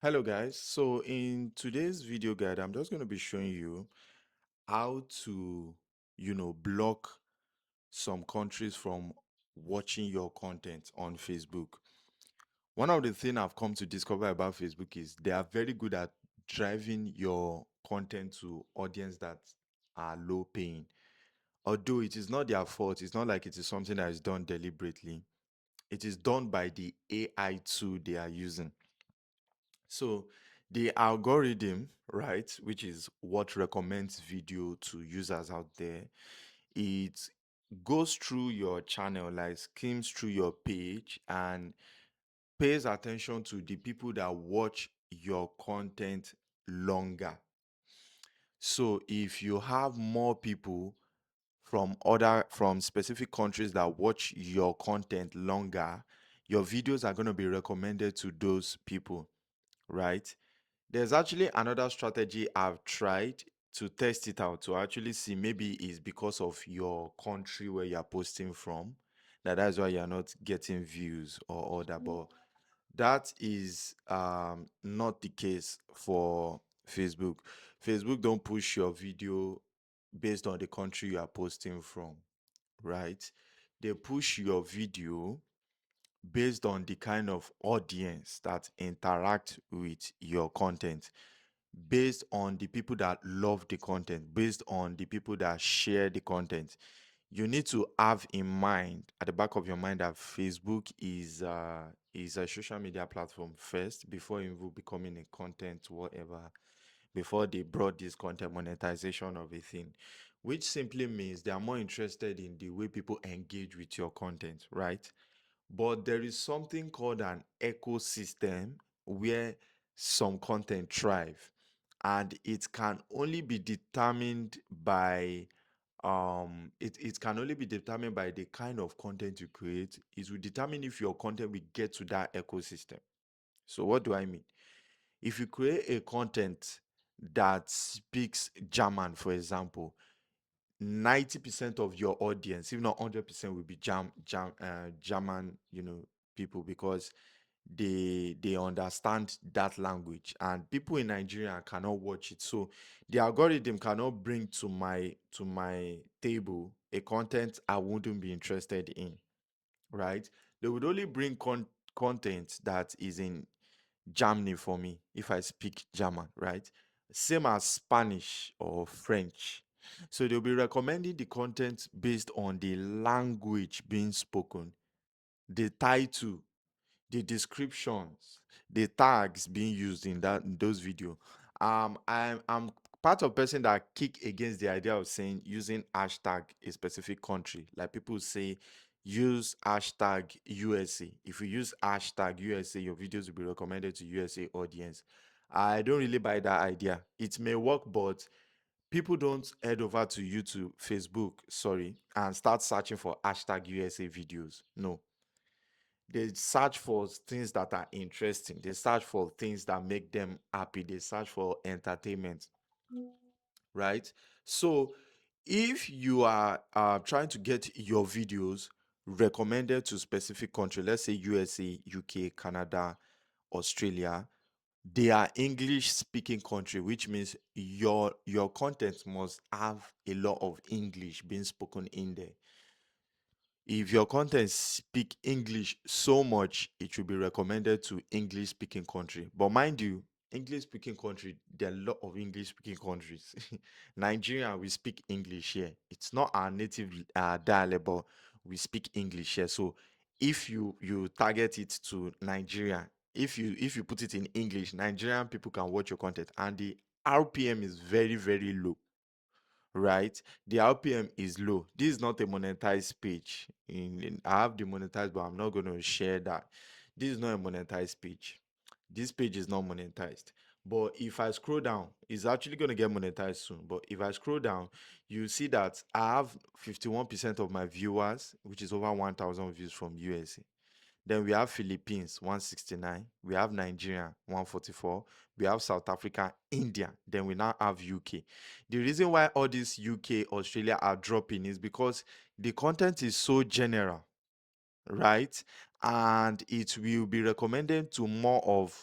Hello guys, so in today's video guide, I'm just going to be showing you how to, block some countries from watching your content on Facebook. One of the things I've come to discover about Facebook is they are very good at driving your content to audience that are low paying. Although it is not their fault, it's not like it is something that is done deliberately. It is done by the AI tool they are using. So the algorithm, right, which is what recommends video to users out there, it goes through your channel, like skims through your page and pays attention to the people that watch your content longer. So if you have more people from specific countries that watch your content longer, your videos are going to be recommended to those people, right? There's actually another strategy I've tried to test it out to actually see maybe it's because of your country where you're posting from. That's why you're not getting views or all that. But that is not the case for Facebook. Facebook don't push your video based on the country you are posting from, right? They push your video based on the kind of audience that interact with your content, based on the people that love the content, based on the people that share the content. You need to have in mind, at the back of your mind, that Facebook is a social media platform first before even becoming a content whatever, before they brought this content monetization of a thing, which simply means they are more interested in the way people engage with your content, right? But there is something called an ecosystem where some content thrive, and it can only be determined by it can only be determined by the kind of content you create. It will determine if your content will get to that ecosystem. So what do I mean? If you create a content that speaks German, for example, 90% of your audience, if not 100%, will be German, people, because they understand that language, and people in Nigeria cannot watch it. So the algorithm cannot bring to my table a content I wouldn't be interested in, right? They would only bring content that is in Germany for me if I speak German, right? Same as Spanish or French. So they'll be recommending the content based on the language being spoken, the title, the descriptions, the tags being used in those video. I'm part of person that kick against the idea of saying using hashtag a specific country. Like people say, use hashtag USA. If you use hashtag USA, your videos will be recommended to USA audience. I don't really buy that idea. It may work, but people don't head over to YouTube, Facebook, sorry, and start searching for hashtag USA videos. No, they search for things that are interesting. They search for things that make them happy. They search for entertainment, right? So if you are trying to get your videos recommended to specific country, let's say USA, UK, Canada, Australia, they are English speaking country, which means your content must have a lot of English being spoken in there. If your content speak English so much, it should be recommended to English speaking country. But mind you, English speaking country, there are a lot of English speaking countries. Nigeria, we speak English here. It's not our native dialect, but we speak English here. So if you target it to Nigeria, if you put it in English, Nigerian people can watch your content, and the RPM is very, very low, right? The RPM is low. This is not a monetized page. I have the monetized, but I'm not going to share that. This is not a monetized page. This page is not monetized. But if I scroll down, it's actually going to get monetized soon. But if I scroll down, you see that I have 51% of my viewers, which is over 1,000 views from USA. Then we have Philippines 169, we have Nigeria 144, we have South Africa, India, then we now have UK. The reason why all these UK, Australia are dropping is because the content is so general, right? And it will be recommended to more of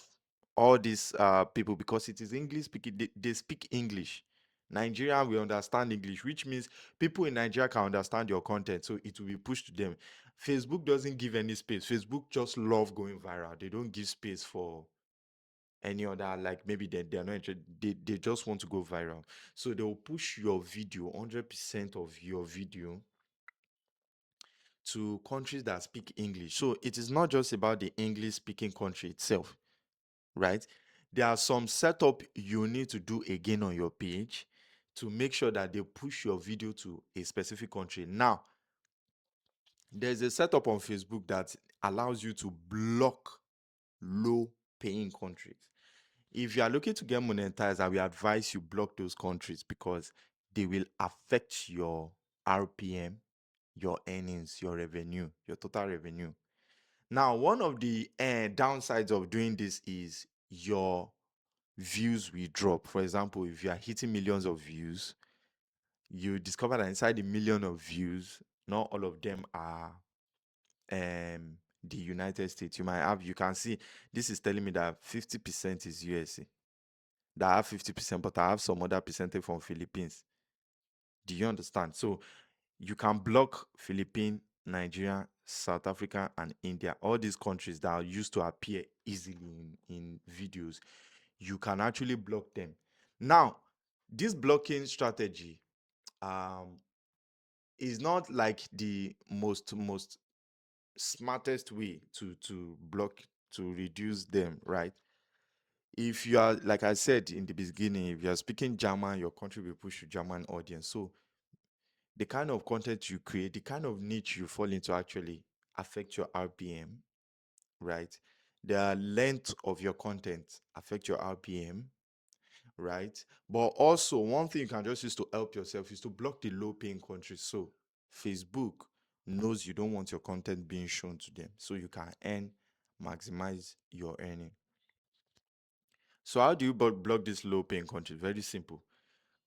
all these people, because it is English speaking, they speak English. Nigeria, we understand English, which means people in Nigeria can understand your content, so it will be pushed to them. Facebook doesn't give any space. Facebook just love going viral. They don't give space for any other, like maybe they're not interested. They just want to go viral. So they will push your video, 100% of your video, to countries that speak English. So it is not just about the English speaking country itself, right? There are some setup you need to do again on your page to make sure that they push your video to a specific country. Now, there's a setup on Facebook that allows you to block low paying countries. If you are looking to get monetized, I will advise you block those countries because they will affect your RPM, your earnings, your revenue, your total revenue. Now, one of the downsides of doing this is your views will drop. For example, if you are hitting millions of views, you discover that inside the million of views, not all of them are the United States. You can see this is telling me that 50% is USA. That I have 50%, but I have some other percentage from Philippines. Do you understand? So you can block Philippines, Nigeria, South Africa, and India. All these countries that are used to appear easily in videos, you can actually block them. Now, this blocking strategy um, is not like the most smartest way to block, to reduce them, right? If you are, like I said in the beginning, if you are speaking German, your country will push to German audience. So the kind of content you create, the kind of niche you fall into actually affect your RPM, right? The length of your content affect your RPM, right? But also one thing you can just use to help yourself is to block the low paying countries. So Facebook knows you don't want your content being shown to them. So you can maximize your earning. So how do you block this low paying countries? Very simple.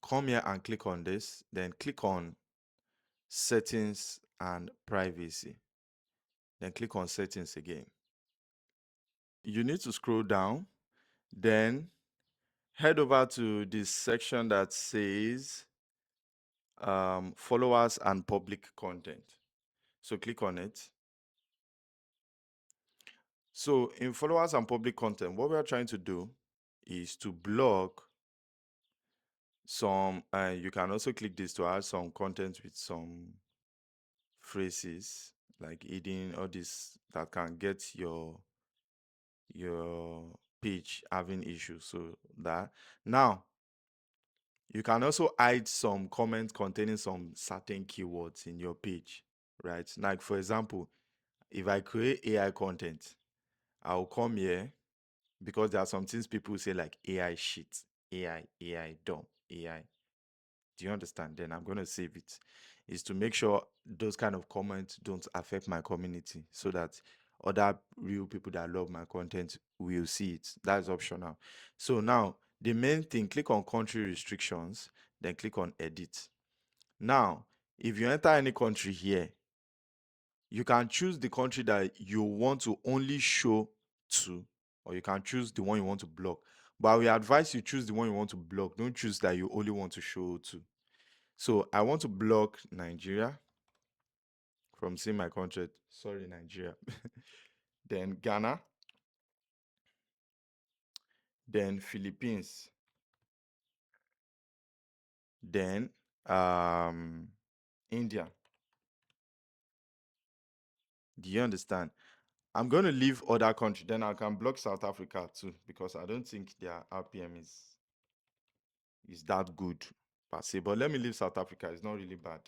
Come here and click on this, then click on settings and privacy. Then click on settings again. You need to scroll down, then head over to this section that says followers and public content. So click on it. So in followers and public content, what we are trying to do is to block some, you can also click this to add some content with some phrases like hidden, all this that can get your page having issues. So that now you can also hide some comments containing some certain keywords in your page, right? Like for example, if I create AI content, I'll come here because there are some things people say like AI shit, AI dumb, AI. Do you understand? Then I'm going to save it. Is to make sure those kind of comments don't affect my community so that other real people that love my content will see it. That's optional. So now the main thing, click on country restrictions, then click on edit. Now, if you enter any country here, you can choose the country that you want to only show to, or you can choose the one you want to block. But we advise you choose the one you want to block. Don't choose that you only want to show to. So I want to block Nigeria from seeing my content. Sorry, Nigeria. Then Ghana. Then Philippines. Then India. Do you understand? I'm going to leave other country. Then I can block South Africa too because I don't think their RPM is that good per se. But let me leave South Africa. It's not really bad.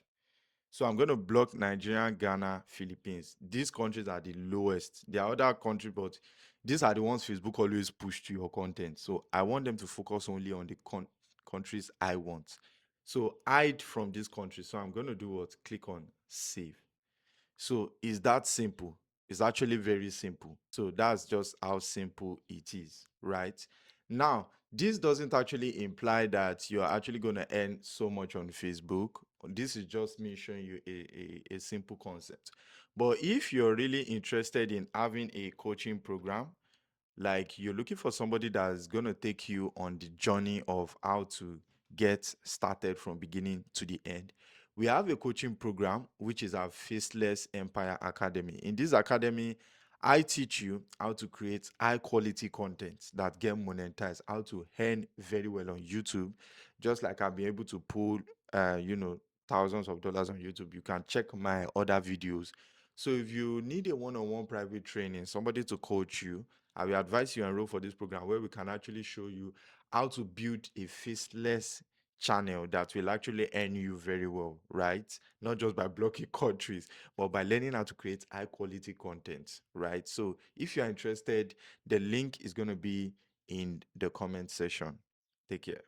So I'm going to block Nigeria, Ghana, Philippines. These countries are the lowest. There are other countries, but these are the ones Facebook always push to your content. So I want them to focus only on the countries I want. So hide from these countries. So I'm going to do what? Click on save. So is that simple? It's actually very simple. So that's just how simple it is, right? Now, this doesn't actually imply that you're actually going to earn so much on Facebook. This is just me showing you a simple concept. But if you're really interested in having a coaching program Like you're looking for somebody that's going to take you on the journey of how to get started from beginning to the end, we have a coaching program which is our Faceless Empire Academy. In this academy, I teach you how to create high quality content that get monetized, how to earn very well on YouTube. Just like I've been able to pull thousands of dollars on YouTube, you can check my other videos. So if you need a one-on-one private training, somebody to coach you, I will advise you enroll for this program where we can actually show you how to build a faceless channel that will actually earn you very well, right? Not just by blocking countries, but by learning how to create high quality content, right? So if you are interested, the link is going to be in the comment section. Take care.